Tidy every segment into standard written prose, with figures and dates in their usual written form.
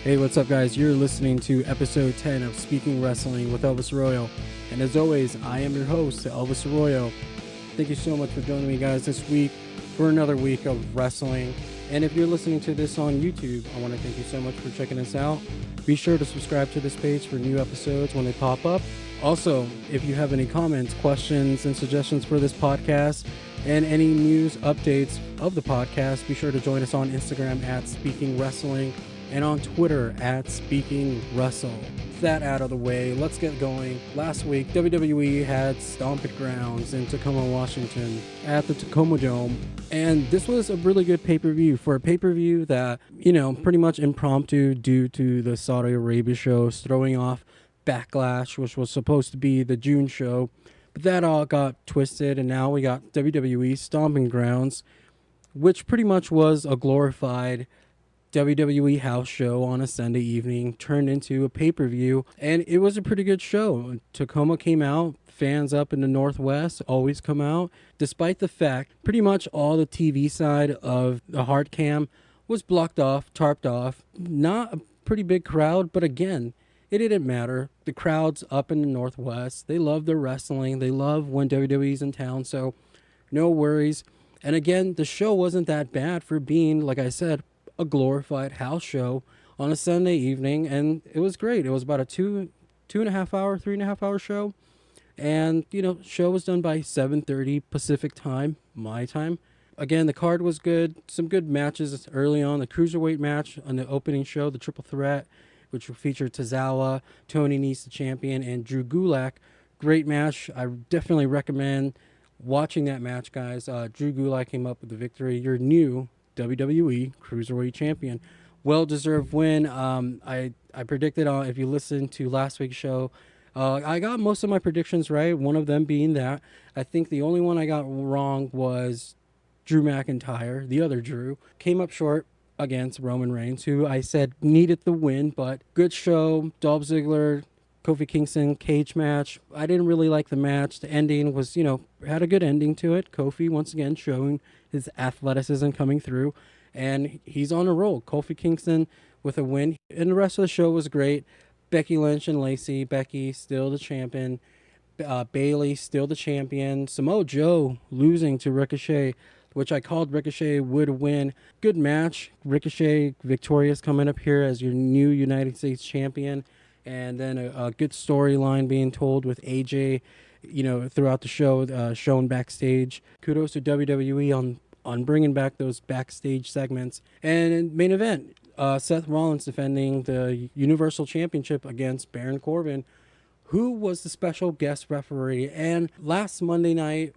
Hey, what's up, guys? You're listening to episode 10 of Speaking Wrestling with Elvis Arroyo. And as always, I am your host, Elvis Arroyo. Thank you so much for joining me, guys, this week for another week of wrestling. And if you're listening to this on YouTube, I want to thank you so much for checking us out. Be sure to subscribe to this page for new episodes when they pop up. Also, if you have any comments, questions, and suggestions for this podcast, and any news updates of the podcast, be sure to join us on Instagram at Speaking Wrestling and on Twitter at Speaking Wrestle. With that out of the way, let's get going. Last week, WWE had Stomping Grounds in Tacoma, Washington at the Tacoma Dome. And this was a really good pay-per-view for a pay-per-view that, pretty much impromptu due to the Saudi Arabia shows throwing off Backlash, which was supposed to be the June show. But that all got twisted, and now we got WWE Stomping Grounds, which pretty much was a glorified WWE house show on a Sunday evening turned into a pay-per-view, and it was a pretty good show. Tacoma came out, fans up in the Northwest always come out, despite the fact pretty much all the TV side of the hard cam was blocked off, tarped off. Not a pretty big crowd, but again, it didn't matter. The crowd's up in the Northwest. They love their wrestling. They love when WWE's in town, so no worries. And again, the show wasn't that bad for being, like I said, a glorified house show on a Sunday evening, and it was great. It was about a 3.5 hour show, and show was done by 7:30 Pacific time, my time. Again, the card was good. Some good matches early on. The cruiserweight match on the opening show, the triple threat, which featured Tozawa, Tony Nese, the champion, and Drew Gulak. Great match. I definitely recommend watching that match, guys. Drew Gulak came up with the victory. Your new WWE Cruiserweight Champion. Well-deserved win. I predicted, if you listened to last week's show, I got most of my predictions right, one of them being that. I think the only one I got wrong was Drew McIntyre. The other Drew came up short against Roman Reigns, who I said needed the win, but good show. Dolph Ziggler, Kofi Kingston cage match. I didn't really like the match. The ending was, had a good ending to it. Kofi once again showing his athleticism coming through, and he's on a roll. Kofi Kingston with a win, and the rest of the show was great. Becky Lynch and Lacey. Becky still the champion. Bayley still the champion. Samoa Joe losing to Ricochet, which I called Ricochet would win. Good match. Ricochet victorious coming up here as your new United States champion. And then a good storyline being told with AJ, throughout the show, shown backstage. Kudos to WWE on bringing back those backstage segments. And main event, Seth Rollins defending the Universal Championship against Baron Corbin, who was the special guest referee. And last Monday night,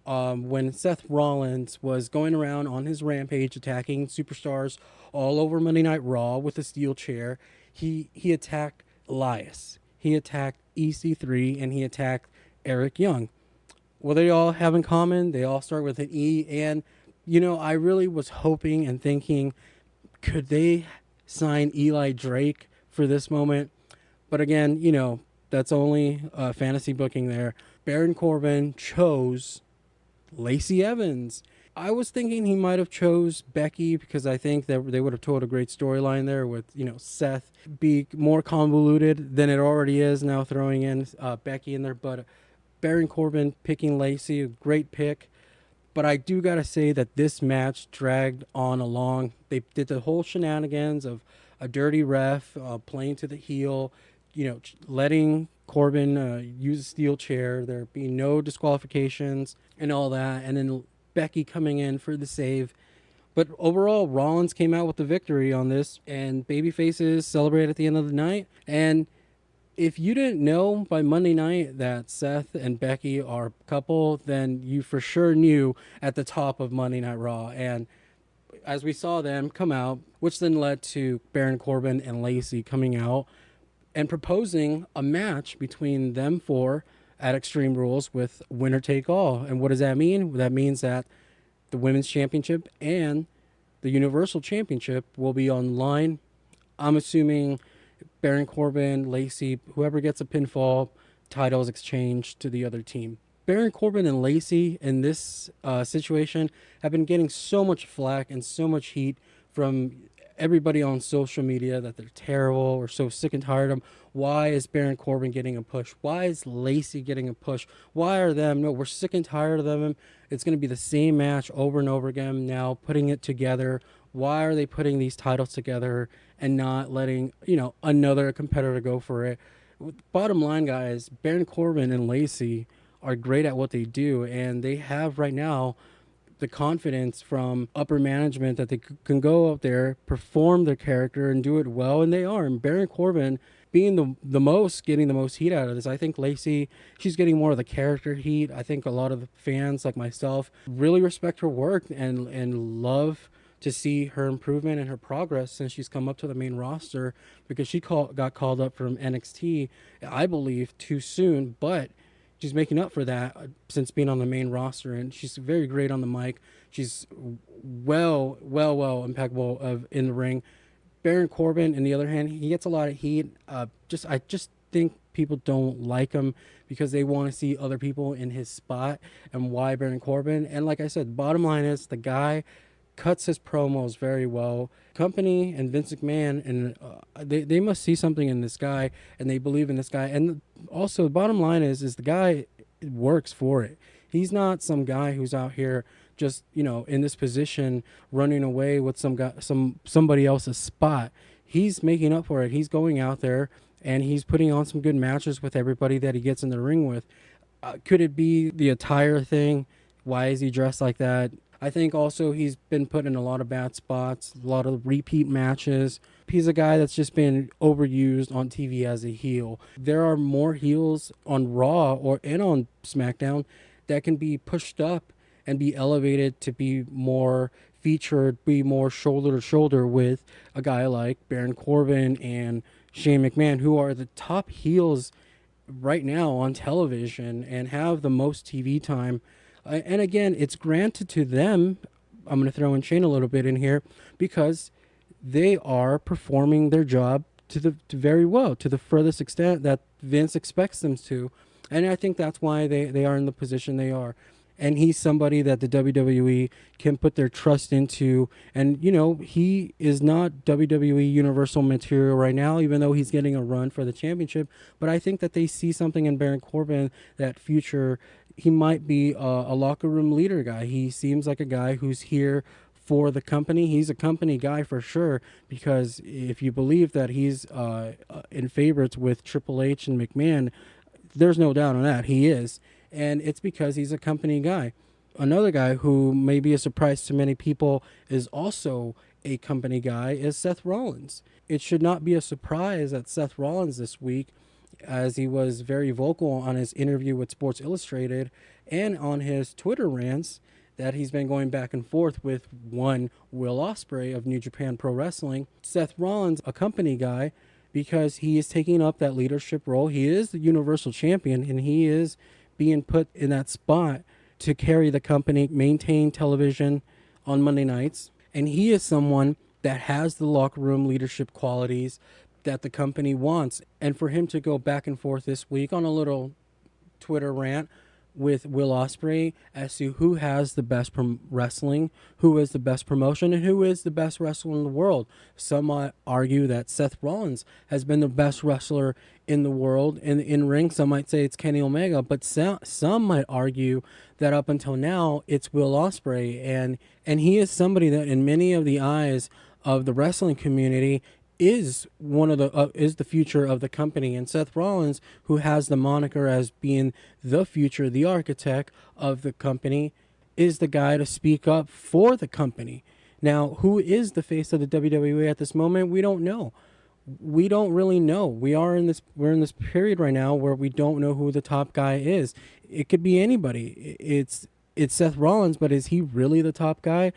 when Seth Rollins was going around on his rampage attacking superstars all over Monday Night Raw with a steel chair, he attacked Elias, he attacked EC3, and he attacked Eric Young. What they all have in common, they all start with an E. And I really was hoping and thinking, could they sign Eli Drake for this moment? But again, that's only fantasy booking there. Baron Corbin chose Lacey Evans. I was thinking he might have chose Becky because I think that they would have told a great storyline there with, Seth be more convoluted than it already is now, throwing in Becky in there. But Baron Corbin picking Lacey, a great pick. But I do got to say that this match dragged on along. They did the whole shenanigans of a dirty ref playing to the heel, letting Corbin use a steel chair, there being no disqualifications and all that. And then Becky coming in for the save. But overall, Rollins came out with the victory on this, and babyfaces celebrate at the end of the night. And if you didn't know by Monday night that Seth and Becky are a couple, then you for sure knew at the top of Monday Night Raw. And as we saw them come out, which then led to Baron Corbin and Lacey coming out and proposing a match between them four at Extreme Rules with winner take all. And what does that mean? That means that the Women's Championship and the Universal Championship will be online. I'm assuming Baron Corbin, Lacey, whoever gets a pinfall, titles exchanged to the other team. Baron Corbin and Lacey in this situation have been getting so much flack and so much heat from everybody on social media that they're terrible. We're so sick and tired of them. Why is Baron Corbin getting a push? Why is Lacey getting a push? Why are them? No, we're sick and tired of them. It's going to be the same match over and over again now, putting it together. Why are they putting these titles together and not letting, another competitor go for it? Bottom line, guys, Baron Corbin and Lacey are great at what they do, and they have right now the confidence from upper management that they can go out there, perform their character, and do it well, and they are. And Baron Corbin being getting the most heat out of this. I think Lacey, she's getting more of the character heat. I think a lot of the fans like myself really respect her work and love to see her improvement and her progress since she's come up to the main roster, because she got called up from NXT, I believe, too soon, but she's making up for that since being on the main roster, and she's very great on the mic. She's well impeccable in the ring. Baron Corbin, on the other hand, he gets a lot of heat. I just think people don't like him because they want to see other people in his spot. And why Baron Corbin? And like I said, bottom line is the guy cuts his promos very well. Company and Vince McMahon, and they must see something in this guy, and they believe in this guy. And also, the bottom line is the guy works for it. He's not some guy who's out here just in this position running away with somebody else's spot. He's making up for it. He's going out there and he's putting on some good matches with everybody that he gets in the ring with. Could it be the attire thing? Why is he dressed like that? I think also he's been put in a lot of bad spots, a lot of repeat matches. He's a guy that's just been overused on TV as a heel. There are more heels on Raw and on SmackDown that can be pushed up and be elevated to be more featured, be more shoulder to shoulder with a guy like Baron Corbin and Shane McMahon, who are the top heels right now on television and have the most TV time. And again, it's granted to them. I'm going to throw in Shane a little bit in here because they are performing their job to very well, to the furthest extent that Vince expects them to. And I think that's why they are in the position they are. And he's somebody that the WWE can put their trust into. And, he is not WWE Universal material right now, even though he's getting a run for the championship. But I think that they see something in Baron Corbin, that future. He might be a locker room leader guy. He seems like a guy who's here for the company. He's a company guy for sure, because if you believe that he's in favorites with Triple H and McMahon, there's no doubt on that. He is. And it's because he's a company guy. Another guy who may be a surprise to many people is also a company guy is Seth Rollins. It should not be a surprise that Seth Rollins this week, as he was very vocal on his interview with Sports Illustrated and on his Twitter rants, that he's been going back and forth with one Will Ospreay of New Japan Pro Wrestling. Seth Rollins, a company guy, because he is taking up that leadership role. He is the Universal Champion, and he is being put in that spot to carry the company, maintain television on Monday nights. And he is someone that has the locker room leadership qualities that the company wants. And for him to go back and forth this week on a little Twitter rant with Will Ospreay as to who has the best wrestling, who is the best promotion, and who is the best wrestler in the world. Some might argue that Seth Rollins has been the best wrestler in the world in ring. Some might say it's Kenny Omega, but some might argue that up until now it's Will Ospreay, and he is somebody that in many of the eyes of the wrestling community is the future of the company. And Seth Rollins, who has the moniker as being the future, the architect of the company, is the guy to speak up for the company. Now, who is the face of the WWE at this moment? We don't know. We don't really know. We're in this period right now where we don't know who the top guy is. It could be anybody. It's Seth Rollins, but is he really the top guy?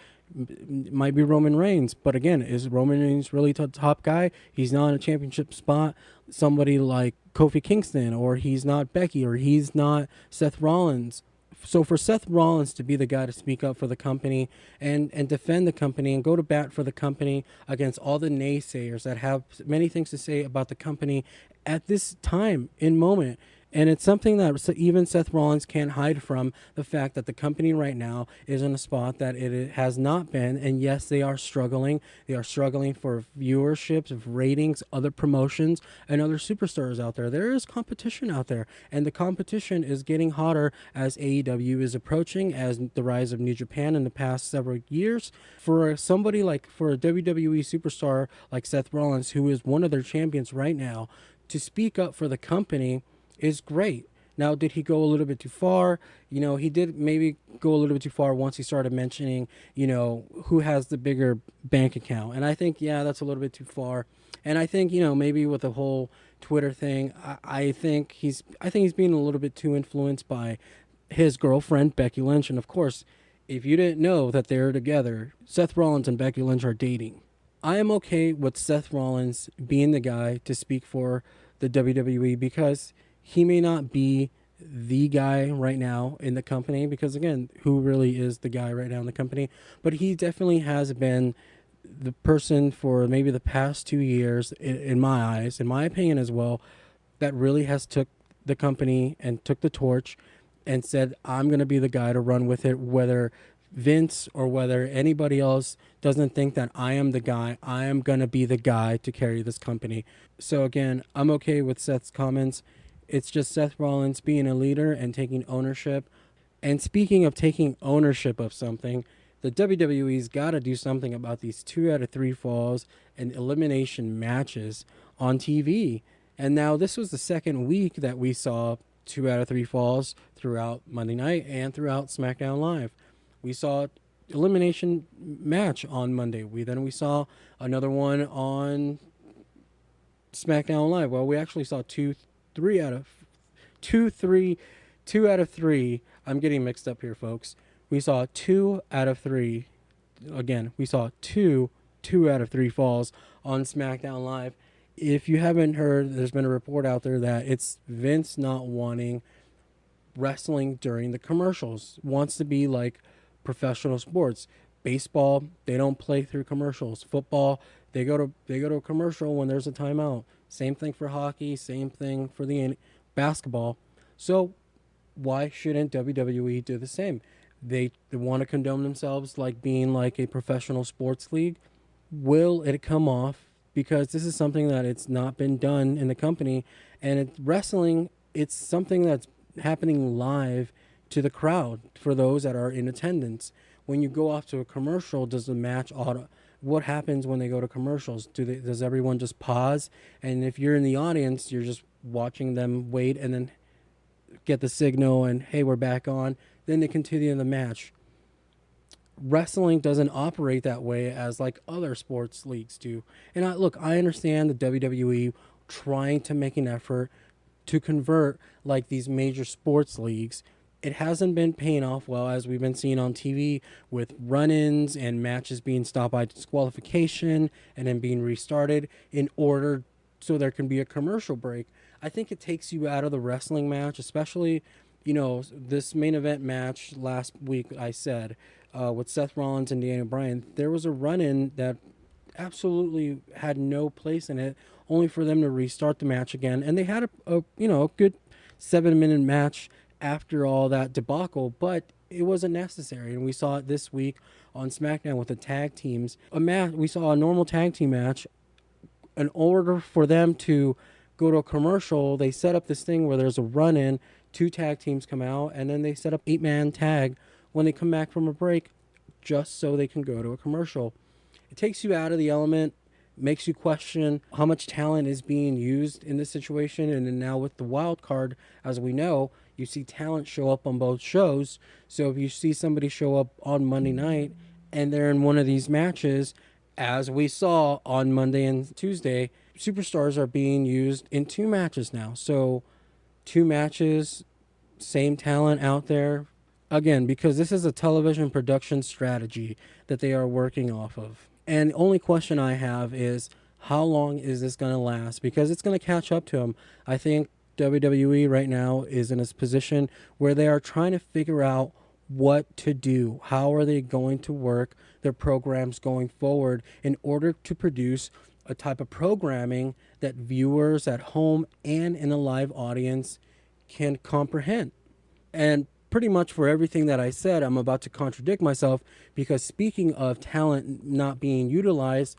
Might be Roman Reigns, but again, is Roman Reigns really the top guy? He's not in a championship spot. Somebody like Kofi Kingston, or he's not Becky, or he's not Seth Rollins. So for Seth Rollins to be the guy to speak up for the company and defend the company and go to bat for the company against all the naysayers that have many things to say about the company at this time in moment, And it's something that even Seth Rollins can't hide from, the fact that the company right now is in a spot that it has not been. And yes, they are struggling. They are struggling for viewerships, ratings, other promotions, and other superstars out there. There is competition out there. And the competition is getting hotter as AEW is approaching, as the rise of New Japan in the past several years. For a WWE superstar like Seth Rollins, who is one of their champions right now, to speak up for the company is great. Now, did he go a little bit too far? He did maybe go a little bit too far once he started mentioning, who has the bigger bank account. And I think, yeah, that's a little bit too far. And I think, maybe with the whole Twitter thing, I think he's being a little bit too influenced by his girlfriend, Becky Lynch. And of course, if you didn't know that they're together, Seth Rollins and Becky Lynch are dating. I am okay with Seth Rollins being the guy to speak for the WWE, because he may not be the guy right now in the company, because again, who really is the guy right now in the company? But he definitely has been the person for maybe the past 2 years, in my eyes, in my opinion as well, that really has took the company and took the torch and said, I'm going to be the guy to run with it, whether Vince or whether anybody else doesn't think that I am the guy. I am going to be the guy to carry this company. So again, I'm okay with Seth's comments. It's just Seth Rollins being a leader and taking ownership. And speaking of taking ownership of something, the WWE's got to do something about these 2 out of 3 falls and elimination matches on TV. And now this was the second week that we saw 2 out of 3 falls throughout Monday night and throughout SmackDown Live. We saw elimination match on Monday. We saw another one on SmackDown Live. Well, we actually saw two out of three. I'm getting mixed up here, folks. We saw 2 out of 3. Again, we saw two out of 3 falls on SmackDown Live. If you haven't heard, there's been a report out there that it's Vince not wanting wrestling during the commercials. Wants to be like professional sports. Baseball, they don't play through commercials. Football, they go to a commercial when there's a timeout. Same thing for hockey, same thing for the basketball. So why shouldn't WWE do the same? They want to condone themselves like being like a professional sports league. Will it come off? Because this is something that it's not been done in the company, and wrestling, it's something that's happening live to the crowd for those that are in attendance. When you go off to a commercial, does the match auto? What happens when they go to commercials? Does everyone just pause? And if you're in the audience, you're just watching them wait and then get the signal and, hey, we're back on. Then they continue the match. Wrestling doesn't operate that way as like other sports leagues do. And I understand the WWE trying to make an effort to convert like these major sports leagues. It hasn't been paying off well, as we've been seeing on TV, with run-ins and matches being stopped by disqualification and then being restarted in order so there can be a commercial break. I think it takes you out of the wrestling match, especially, this main event match last week, I said, with Seth Rollins and Daniel Bryan. There was a run-in that absolutely had no place in it, only for them to restart the match again. And they had a good 7-minute match after all that debacle, but it wasn't necessary. And we saw it this week on SmackDown with the tag teams. We saw a normal tag team match. In order for them to go to a commercial, they set up this thing where there's a run-in, 2 tag teams come out, and then they set up 8-man tag when they come back from a break, just so they can go to a commercial. It takes you out of the element, makes you question how much talent is being used in this situation. And then now with the wild card, as we know, you see talent show up on both shows. So if you see somebody show up on Monday night and they're in one of these matches, as we saw on Monday and Tuesday, superstars are being used in 2 matches now. So 2 matches, same talent out there. Again, because this is a television production strategy that they are working off of. And the only question I have is, how long is this going to last? Because it's going to catch up to them. I think WWE right now is in a position where they are trying to figure out what to do. How are they going to work their programs going forward in order to produce a type of programming that viewers at home and in a live audience can comprehend. And pretty much for everything that I said, I'm about to contradict myself, because speaking of talent not being utilized,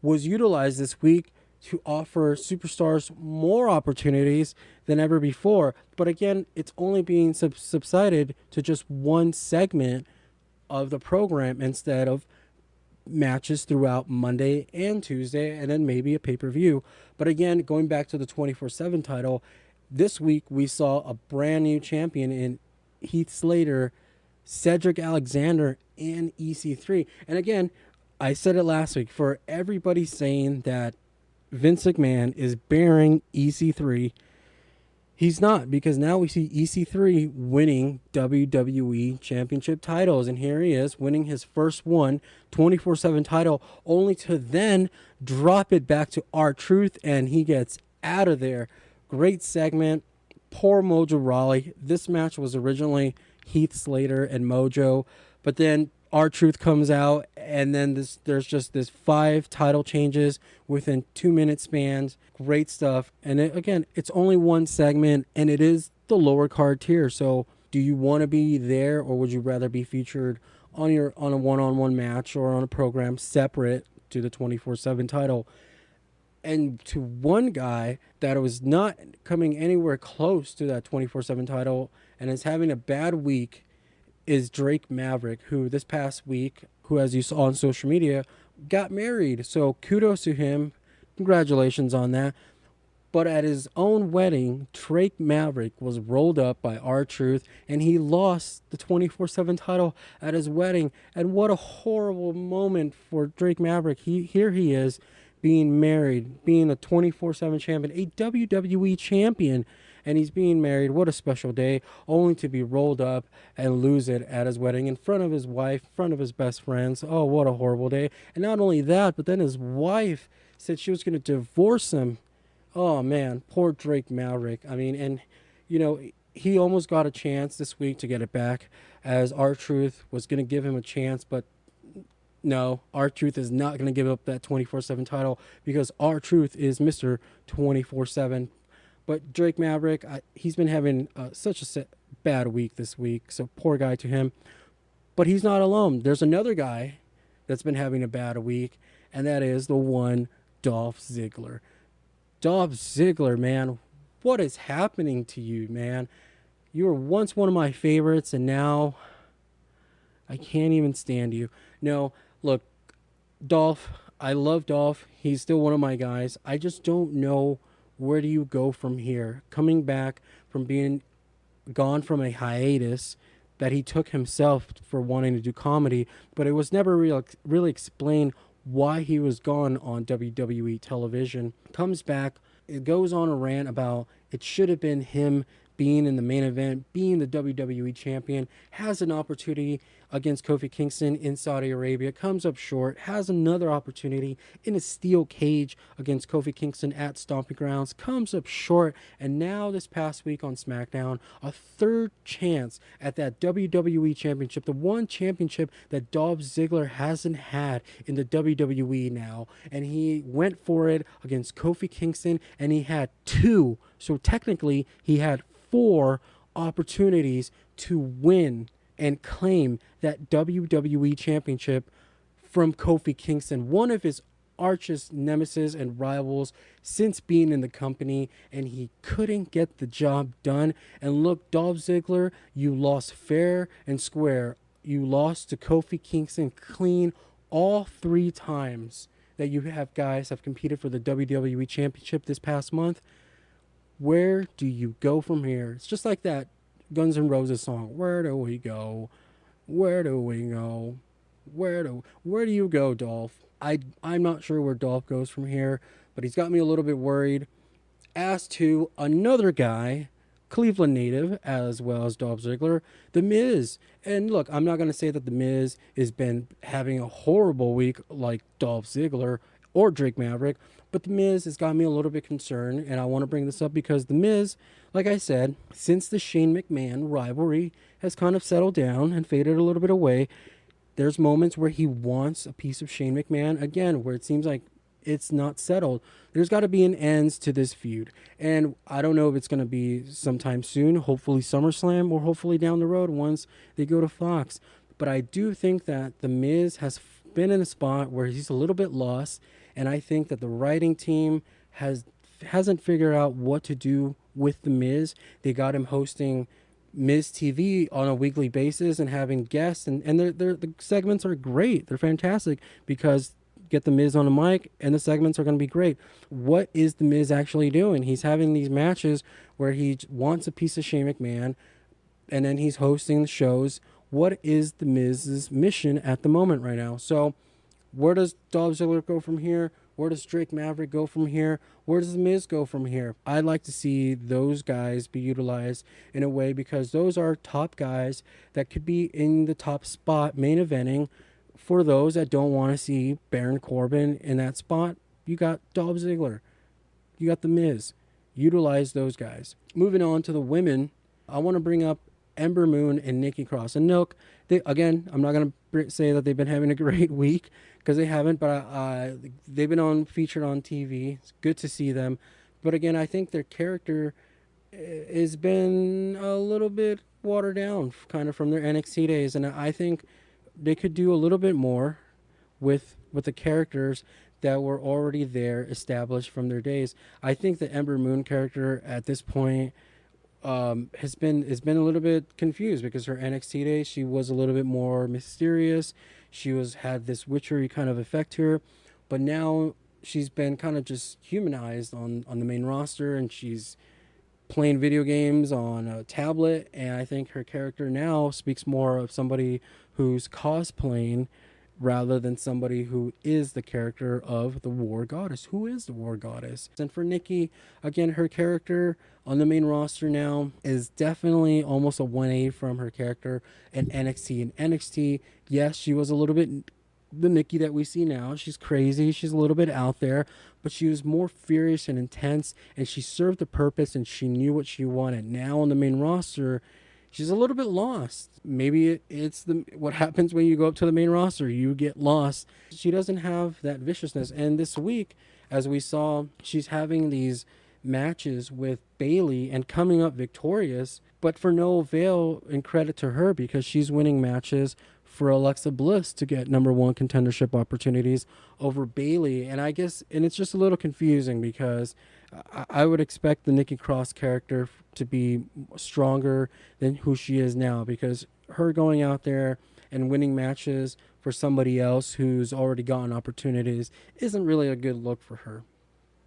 was utilized this week to offer superstars more opportunities than ever before. But again, it's only being subsided to just one segment of the program instead of matches throughout Monday and Tuesday, and then maybe a pay-per-view. But again, going back to the 24/7 title, this week we saw a brand new champion in Heath Slater, Cedric Alexander, and EC3. And again, I said it last week, for everybody saying that Vince McMahon is bearing EC3, he's not, because now we see EC3 winning WWE Championship titles. And here he is winning his first one, 24/7 title, only to then drop it back to R-Truth, and he gets out of there. Great segment. Poor Mojo Rawley. This match was originally Heath Slater and Mojo, but then R-Truth comes out, and then there's just this 5 title changes within 2-minute spans. Great stuff. And again, it's only one segment, and it is the lower card tier. So do you want to be there, or would you rather be featured on a one-on-one match or on a program separate to the 24/7 title? And to one guy that was not coming anywhere close to that 24/7 title and is having a bad week is Drake Maverick, who this past week, who, as you saw on social media, got married. So kudos to him. Congratulations on that. But at his own wedding, Drake Maverick was rolled up by R-Truth, and he lost the 24/7 title at his wedding. And what a horrible moment for Drake Maverick. Here he is, being married, being a 24/7 champion, a WWE champion, and he's being married. What a special day, only to be rolled up and lose it at his wedding in front of his wife, in front of his best friends. Oh, what a horrible day. And not only that, but then his wife said she was going to divorce him. Oh man, poor Drake Maverick. I mean, and he almost got a chance this week to get it back, as R-Truth was going to give him a chance, but no, R-Truth is not going to give up that 24/7 title, because R-Truth is Mr. 24/7. But Drake Maverick, he's been having such a bad week this week, so poor guy to him. But he's not alone. There's another guy that's been having a bad week, and that is the one Dolph Ziggler. Dolph Ziggler, man, what is happening to you, man? You were once one of my favorites, and now I can't even stand you. No, look, Dolph, I love Dolph. He's still one of my guys. I just don't know, where do you go from here? Coming back from being gone from a hiatus that he took himself for wanting to do comedy, but it was never really explained why he was gone on WWE television. Comes back, it goes on a rant about it should have been him being in the main event, being the WWE champion, has an opportunity against Kofi Kingston in Saudi Arabia, comes up short, has another opportunity in a steel cage against Kofi Kingston at Stomping Grounds, comes up short, and now this past week on SmackDown, a third chance at that WWE championship, the one championship that Dolph Ziggler hasn't had in the WWE now, and he went for it against Kofi Kingston, and he had 2, so technically he had 4 opportunities to win and claim that WWE championship from Kofi Kingston, one of his archest nemesis and rivals since being in the company, and he couldn't get the job done. And look, Dolph Ziggler, you lost fair and square. You lost to Kofi Kingston clean all 3 times that you have competed for the WWE championship this past month. Where do you go from here? It's just like that Guns N' Roses song. Where do we go? Where do we go? Where do you go, Dolph? I'm not sure where Dolph goes from here, but he's got me a little bit worried. As to another guy, Cleveland native, as well as Dolph Ziggler, The Miz. And look, I'm not going to say that The Miz has been having a horrible week like Dolph Ziggler or Drake Maverick, but The Miz has got me a little bit concerned, and I want to bring this up because The Miz, like I said, since the Shane McMahon rivalry has kind of settled down and faded a little bit away, there's moments where he wants a piece of Shane McMahon, again, where it seems like it's not settled. There's got to be an end to this feud. And I don't know if it's going to be sometime soon, hopefully SummerSlam, or hopefully down the road once they go to Fox. But I do think that The Miz has been in a spot where he's a little bit lost. And I think that the writing team hasn't figured out what to do with The Miz. They got him hosting Miz TV on a weekly basis and having guests, and the segments are great. They're fantastic because get the Miz on a mic and the segments are going to be great. What is the Miz actually doing? He's having these matches where he wants a piece of Shane McMahon, and then he's hosting the shows. What is the Miz's mission at the moment right now? So where does Dolph Ziggler go from here? Where does Drake Maverick go from here? Where does The Miz go from here? I'd like to see those guys be utilized in a way, because those are top guys that could be in the top spot main eventing. For those that don't want to see Baron Corbin in that spot, you got Dolph Ziggler. You got The Miz. Utilize those guys. Moving on to the women, I want to bring up Ember Moon and Nikki Cross. And look, again, I'm not going to say that they've been having a great week, because they haven't, but they've been featured on TV. It's good to see them. But again, I think their character has been a little bit watered down kind of from their NXT days. And I think they could do a little bit more with the characters that were already there, established from their days. I think the Ember Moon character at this point has been a little bit confused, because her NXT days, she was a little bit more mysterious. She had this witchery kind of effect to her, but now she's been kind of just humanized on the main roster, and she's playing video games on a tablet. And I think her character now speaks more of somebody who's cosplaying rather than somebody who is the character of the War Goddess. Who is the War Goddess? And for Nikki, again, her character on the main roster now is definitely almost a 180 from her character in NXT. In NXT, yes, she was a little bit the Nikki that we see now. She's crazy. She's a little bit out there, but she was more furious and intense, and she served the purpose, and she knew what she wanted. Now on the main roster, she's a little bit lost. Maybe it's what happens when you go up to the main roster. You get lost. She doesn't have that viciousness. And this week, as we saw, she's having these matches with Bayley and coming up victorious, but for no avail, and credit to her, because she's winning matches for Alexa Bliss to get number one contendership opportunities over Bayley. And I guess, and it's just a little confusing, because I would expect the Nikki Cross character to be stronger than who she is now, because her going out there and winning matches for somebody else who's already gotten opportunities isn't really a good look for her.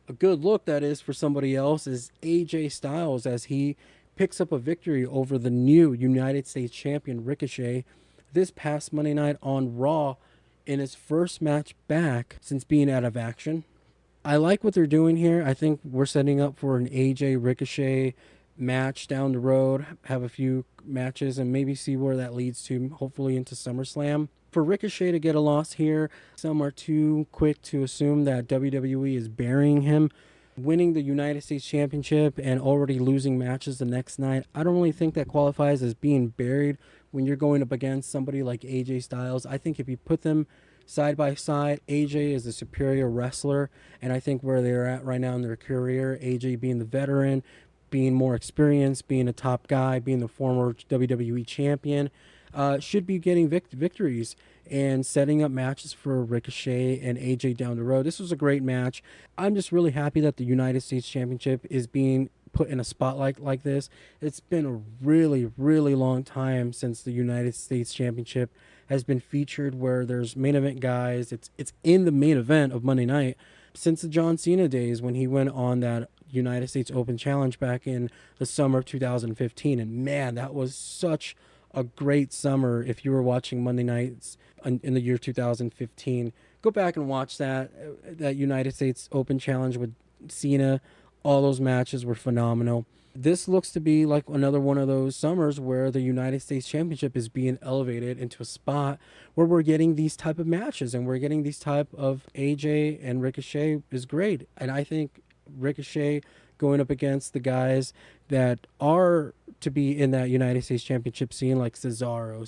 A good look, that is, for somebody else is AJ Styles, as he picks up a victory over the new United States champion Ricochet this past Monday night on Raw in his first match back since being out of action. I like what they're doing here. I think we're setting up for an AJ Ricochet match down the road, have a few matches, and maybe see where that leads to, hopefully into SummerSlam. For Ricochet to get a loss here, some are too quick to assume that WWE is burying him. Winning the United States Championship and already losing matches the next night, I don't really think that qualifies as being buried when you're going up against somebody like AJ Styles. I think if you put them side by side, AJ is the superior wrestler, and I think where they're at right now in their career, AJ being the veteran, being more experienced, being a top guy, being the former WWE champion, should be getting victories and setting up matches for Ricochet and AJ down the road. This was a great match. I'm just really happy that the United States Championship is being put in a spotlight like this. It's been a really, really long time since the United States Championship has been featured where there's main event guys. It's in the main event of Monday night since the John Cena days when he went on that United States Open Challenge back in the summer of 2015. And man, that was such a great summer. If you were watching Monday nights in the year 2015, go back and watch that United States Open Challenge with Cena. All those matches were phenomenal. This looks to be like another one of those summers where the United States Championship is being elevated into a spot where we're getting these type of matches, and we're getting these type of AJ and Ricochet is great. And I think Ricochet going up against the guys that are to be in that United States Championship scene, like Cesaro,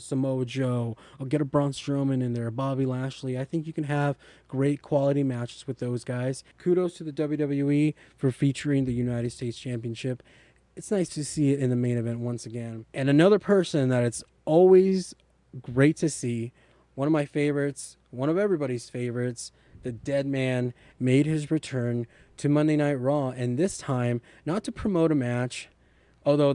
Samoa Joe. I'll get a Braun Strowman in there, Bobby Lashley. I think you can have great quality matches with those guys. Kudos to the WWE for featuring the United States Championship. It's nice to see it in the main event once again. And another person that it's always great to see, one of my favorites, one of everybody's favorites, the Dead Man made his return to Monday Night Raw, and this time not to promote a match, although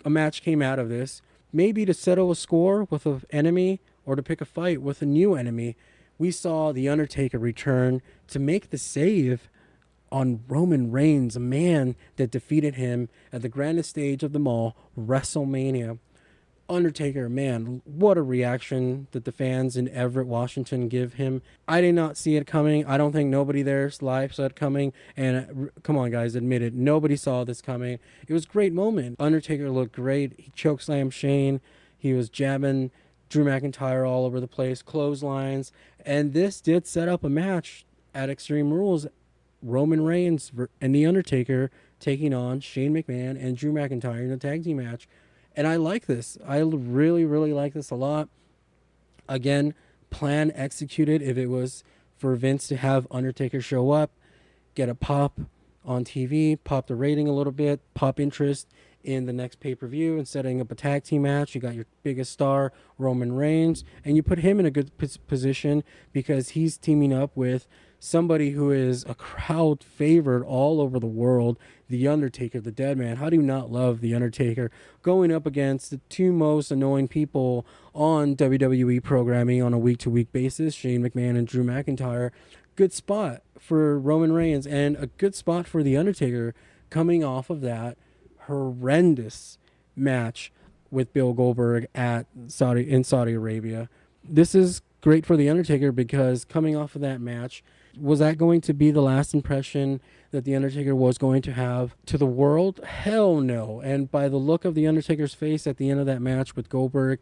a match came out of this, maybe to settle a score with an enemy or to pick a fight with a new enemy. We saw The Undertaker return to make the save on Roman Reigns, a man that defeated him at the grandest stage of them all, WrestleMania. Undertaker, man, what a reaction that the fans in Everett, Washington give him. I did not see it coming. I don't think nobody there's live saw it coming. And come on, guys, admit it. Nobody saw this coming. It was a great moment. Undertaker looked great. He chokeslammed Shane. He was jabbing Drew McIntyre all over the place, clotheslines. And this did set up a match at Extreme Rules. Roman Reigns and The Undertaker taking on Shane McMahon and Drew McIntyre in a tag team match. And I like this. I really, really like this a lot. Again, plan executed. If it was for Vince to have Undertaker show up, get a pop on TV, pop the rating a little bit, pop interest in the next pay-per-view, and setting up a tag team match. You got your biggest star, Roman Reigns, and you put him in a good position because he's teaming up with somebody who is a crowd favorite all over the world, The Undertaker, the Dead Man. How do you not love The Undertaker going up against the two most annoying people on WWE programming on a week-to-week basis, Shane McMahon and Drew McIntyre? Good spot for Roman Reigns and a good spot for The Undertaker coming off of that horrendous match with Bill Goldberg in Saudi Arabia. This is great for The Undertaker because coming off of that match, was that going to be the last impression that The Undertaker was going to have to the world? Hell no. And by the look of The Undertaker's face at the end of that match with Goldberg,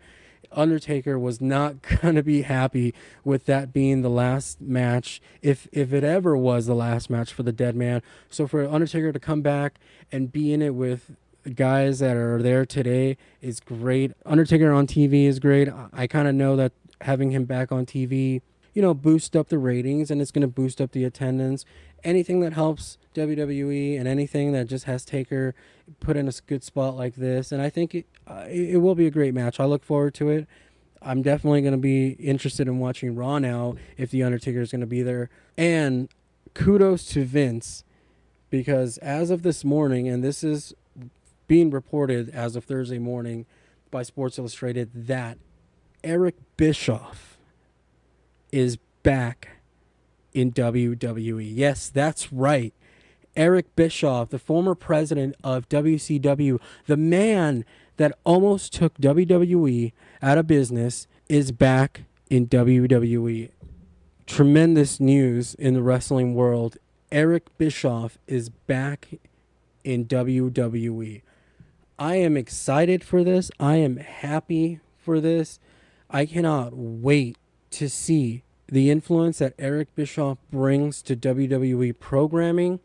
Undertaker was not going to be happy with that being the last match, if it ever was the last match for the Dead Man. So for Undertaker to come back and be in it with guys that are there today is great. Undertaker on TV is great. I kind of know that having him back on TV, boost up the ratings, and it's going to boost up the attendance. Anything that helps WWE and anything that just has Taker put in a good spot like this. And I think it will be a great match. I look forward to it. I'm definitely going to be interested in watching Raw now if The Undertaker is going to be there. And kudos to Vince, because as of this morning, and this is being reported as of Thursday morning by Sports Illustrated, that Eric Bischoff is back in WWE. Yes, that's right. Eric Bischoff, the former president of WCW, the man that almost took WWE out of business, is back in WWE. Tremendous news in the wrestling world. Eric Bischoff is back in WWE. I am excited for this. I am happy for this. I cannot wait to see the influence that Eric Bischoff brings to WWE programming,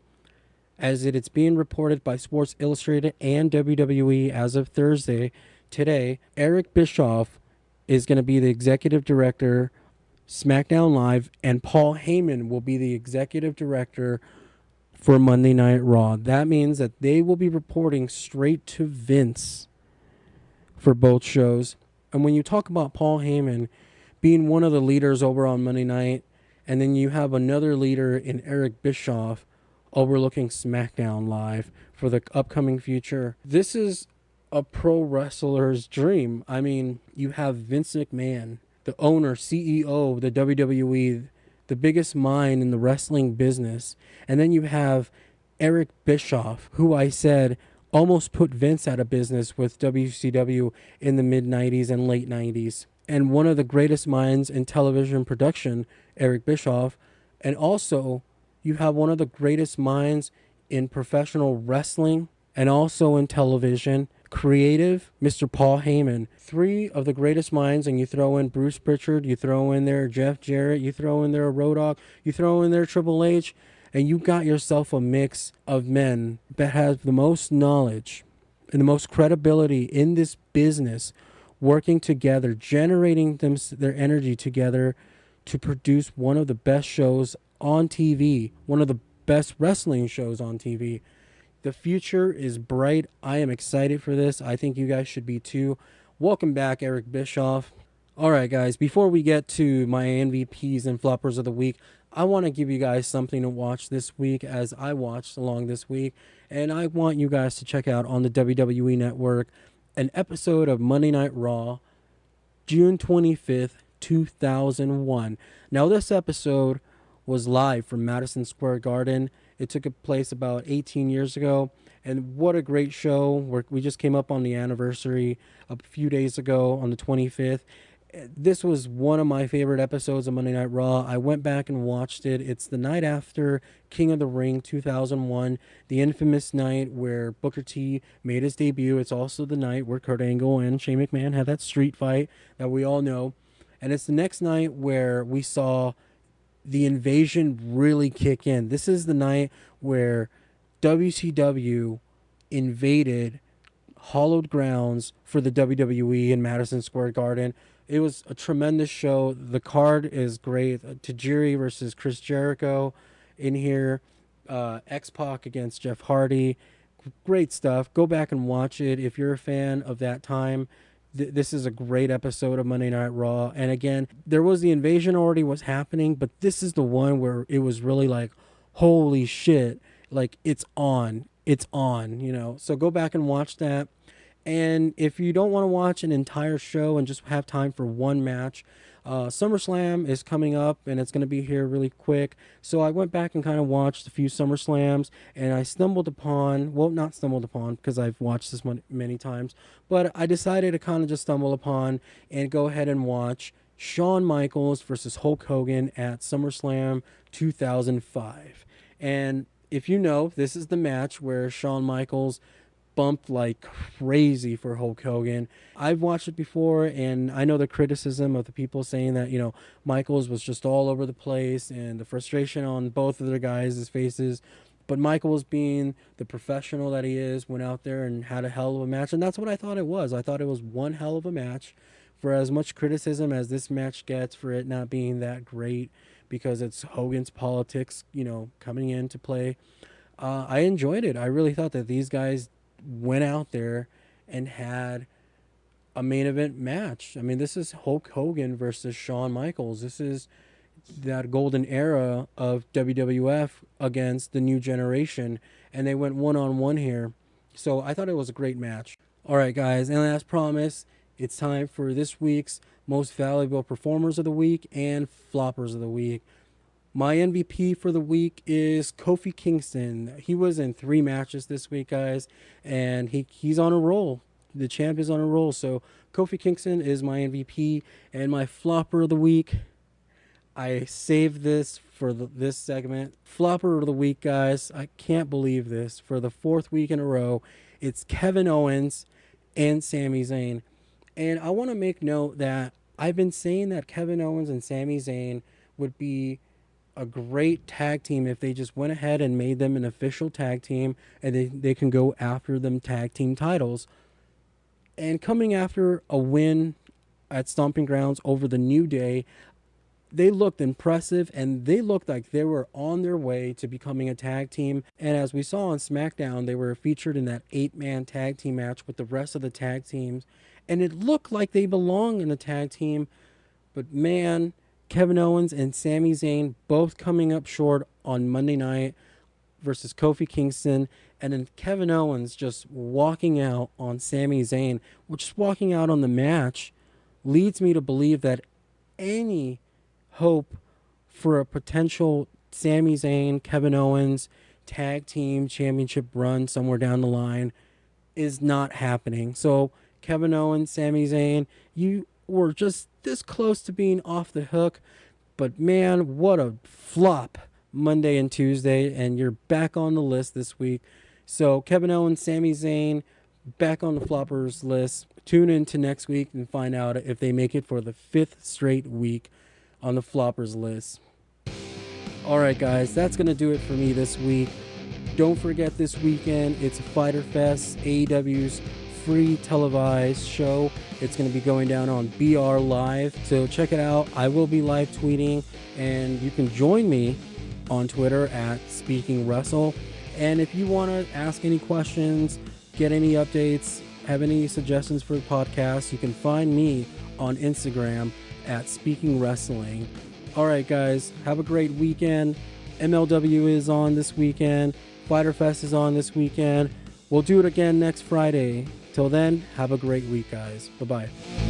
as it's being reported by Sports Illustrated and WWE as of Thursday today. Eric Bischoff is going to be the executive director, SmackDown Live, and Paul Heyman will be the executive director for Monday Night Raw. That means that they will be reporting straight to Vince for both shows. And when you talk about Paul Heyman being one of the leaders over on Monday night, and then you have another leader in Eric Bischoff overlooking SmackDown Live for the upcoming future, this is a pro wrestler's dream. I mean, you have Vince McMahon, the owner, CEO of the WWE, the biggest mind in the wrestling business, and then you have Eric Bischoff, who I said almost put Vince out of business with WCW in the mid-90s and late 90s. And one of the greatest minds in television production, Eric Bischoff. And also, you have one of the greatest minds in professional wrestling and also in television, creative, Mr. Paul Heyman. Three of the greatest minds, and you throw in Bruce Pritchard, you throw in there Jeff Jarrett, you throw in there Road Dogg, you throw in there Triple H. and you got yourself a mix of men that have the most knowledge and the most credibility in this business, working together, generating their energy together to produce one of the best shows on TV, one of the best wrestling shows on TV. The future is bright. I am excited for this. I think you guys should be too. Welcome back, Eric Bischoff. All right, guys, before we get to my MVPs and floppers of the week, I want to give you guys something to watch this week as I watched along this week. And I want you guys to check out on the WWE Network an episode of Monday Night Raw, June 25th, 2001. Now, this episode was live from Madison Square Garden. It took place about 18 years ago. And what a great show. We just came up on the anniversary a few days ago on the 25th. This was one of my favorite episodes of Monday Night Raw. I went back and watched it. It's the night after King of the Ring 2001, the infamous night where Booker T made his debut. It's also the night where Kurt Angle and Shane McMahon had that street fight that we all know. And it's the next night where we saw the invasion really kick in. This is the night where WCW invaded hallowed grounds for the WWE in Madison Square Garden. It was a tremendous show. The card is great. Tajiri versus Chris Jericho in here. X-Pac against Jeff Hardy. Great stuff. Go back and watch it if you're a fan of that time. This is a great episode of Monday Night Raw. And again, there was the invasion already was happening, but this is the one where it was really like, holy shit, like it's on, you know. So go back and watch that. And if you don't want to watch an entire show and just have time for one match, SummerSlam is coming up and it's going to be here really quick. So I went back and kind of watched a few SummerSlams, and I stumbled upon, well, not stumbled upon because I've watched this one many times, but I decided to kind of just stumble upon and go ahead and watch Shawn Michaels versus Hulk Hogan at SummerSlam 2005. And if you know, this is the match where Shawn Michaels bumped like crazy for Hulk Hogan. I've watched it before, and I know the criticism of the people saying that, you know, Michaels was just all over the place and the frustration on both of their guys' faces. But Michaels, being the professional that he is, went out there and had a hell of a match, and that's what I thought it was. I thought it was one hell of a match. For as much criticism as this match gets for it not being that great because it's Hogan's politics, you know, coming into play, I enjoyed it. I really thought that these guys went out there and had a main event match. I mean, this is Hulk Hogan versus Shawn Michaels. This is that golden era of WWF against the new generation, and they went one-on-one here. So I thought it was a great match. All right, guys, and as promised, it's time for this week's most valuable performers of the week and floppers of the week. My MVP for the week is Kofi Kingston. He was in 3 matches this week, guys, and he's on a roll. The champ is on a roll. So Kofi Kingston is my MVP, and my flopper of the week, I saved this for this segment. Flopper of the week, guys. I can't believe this. For the 4th week in a row, it's Kevin Owens and Sami Zayn. And I want to make note that I've been saying that Kevin Owens and Sami Zayn would be a great tag team if they just went ahead and made them an official tag team, and they can go after them tag team titles. And coming after a win at Stomping Grounds over the New Day, they looked impressive, and they looked like they were on their way to becoming a tag team. And as we saw on SmackDown, they were featured in that 8-man tag team match with the rest of the tag teams, and it looked like they belong in a tag team. But man, Kevin Owens and Sami Zayn both coming up short on Monday night versus Kofi Kingston, and then Kevin Owens just walking out on Sami Zayn, which is walking out on the match, leads me to believe that any hope for a potential Sami Zayn, Kevin Owens tag team championship run somewhere down the line is not happening. So Kevin Owens, Sami Zayn, you were just this close to being off the hook, but man, what a flop Monday and Tuesday, and you're back on the list this week. So Kevin Owens, Sami Zayn, back on the floppers list. Tune in to next week and find out if they make it for the 5th straight week on the floppers list. All right, guys, that's going to do it for me this week. Don't forget this weekend, it's Fyter Fest, AEW's free televised show. It's going to be going down on BR Live, so check it out. I will be live tweeting, and you can join me on Twitter at Speaking Wrestle. And if you want to ask any questions, get any updates, have any suggestions for the podcast, you can find me on Instagram at Speaking Wrestling. All right, guys, have a great weekend. MLW is on this weekend. Fyter Fest is on this weekend. We'll do it again next Friday. Till then, have a great week, guys. Bye-bye.